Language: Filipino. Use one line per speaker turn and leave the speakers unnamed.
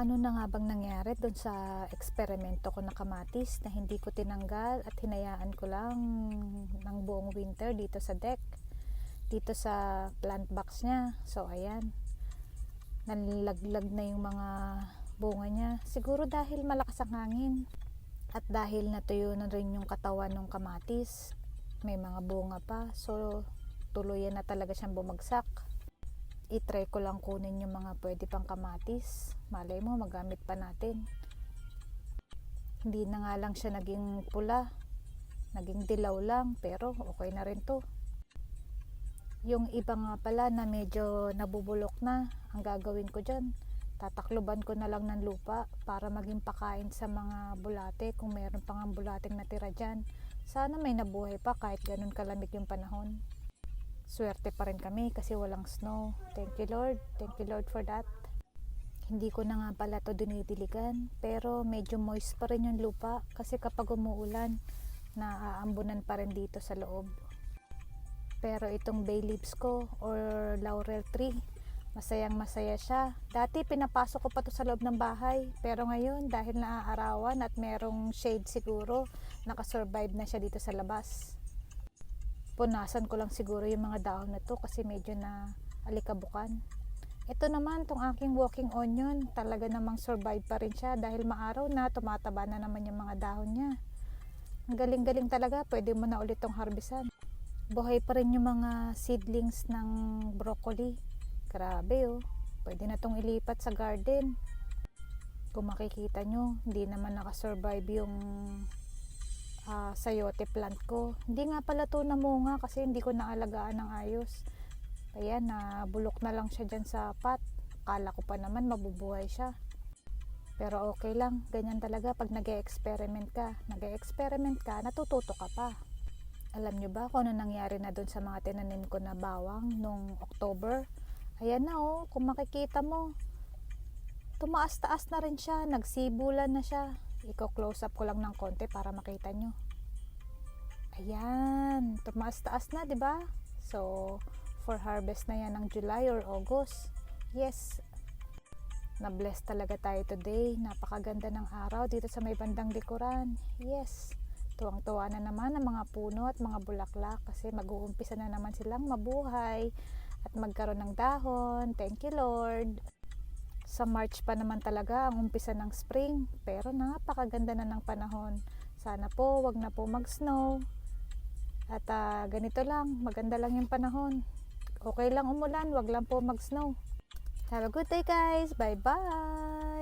Ano na nga bang nangyari doon sa eksperimento ko na kamatis na hindi ko tinanggal at hinayaan ko lang ng buong winter dito sa deck, dito sa plant box niya. So ayan, nalaglag na yung mga bunga niya. Siguro dahil malakas ang hangin at dahil natuyo na rin yung katawan ng kamatis, may mga bunga pa. So tuluyan na talaga siyang bumagsak. I-try ko lang kunin yung mga pwede pang kamatis. Malay mo magamit pa natin. Hindi na nga lang siya naging pula, naging dilaw lang, pero okay na rin to. Yung iba nga pala na medyo nabubulok na, ang gagawin ko dyan, tatakloban ko na lang ng lupa para maging pakain sa mga bulate kung meron pang ang bulating natira dyan. Sana may nabuhay pa kahit ganun kalamig yung panahon. Swerte pa rin kami kasi walang snow. Thank you Lord for that. Hindi ko na nga pala to dinidiligan, pero medyo moist pa rin yung lupa kasi kapag umuulan, naaambunan pa rin dito sa loob. Pero itong bay leaves ko or laurel tree, masayang masaya siya. Dati pinapasok ko pa to sa loob ng bahay, pero ngayon dahil naaarawan at merong shade siguro, nakasurvive na siya dito sa labas. Punasan ko lang siguro yung mga dahon na to kasi medyo na alikabukan. Ito naman, tong aking walking onion, talaga namang survive pa rin siya dahil maaraw na, tumataba na naman yung mga dahon niya. Ang galing-galing talaga, pwede mo na ulit tong harbisan. Buhay pa rin yung mga seedlings ng broccoli. Grabe oh, pwede na tong ilipat sa garden. Kung makikita nyo, hindi naman nakasurvive yung sayote plant ko. Hindi nga pala to namunga kasi hindi ko naalagaan ng ayos. Ayan, bulok na lang siya dyan sa pot. Akala ko pa naman mabubuhay siya. Pero okay lang, ganyan talaga pag nag-e-experiment ka. Nag-e-experiment ka, natututo ka pa. Alam nyo ba kung ano nangyari na dun sa mga tinanim ko na bawang nung October? Ayan na oh, kung makikita mo, tumaas-taas na rin siya, nagsibulan na siya. Iko-close up ko lang ng konti para makita nyo. Ayan, tumaas-taas na, 'di ba? So, for harvest na 'yan ng July or August. Yes. Na-bless talaga tayo today. Napakaganda ng araw dito sa may bandang likuran. Yes. Tuwang-tuwa na naman ang mga puno at mga bulaklak kasi mag-uumpisa na naman silang mabuhay at magkaroon ng dahon. Thank you Lord. Sa March pa naman talaga ang umpisa ng spring, pero napakaganda na ng panahon. Sana po wag na po mag-snow. At ganito lang, maganda lang yung panahon. Okay lang umulan, wag lang po mag-snow. Have a good day guys. Bye bye.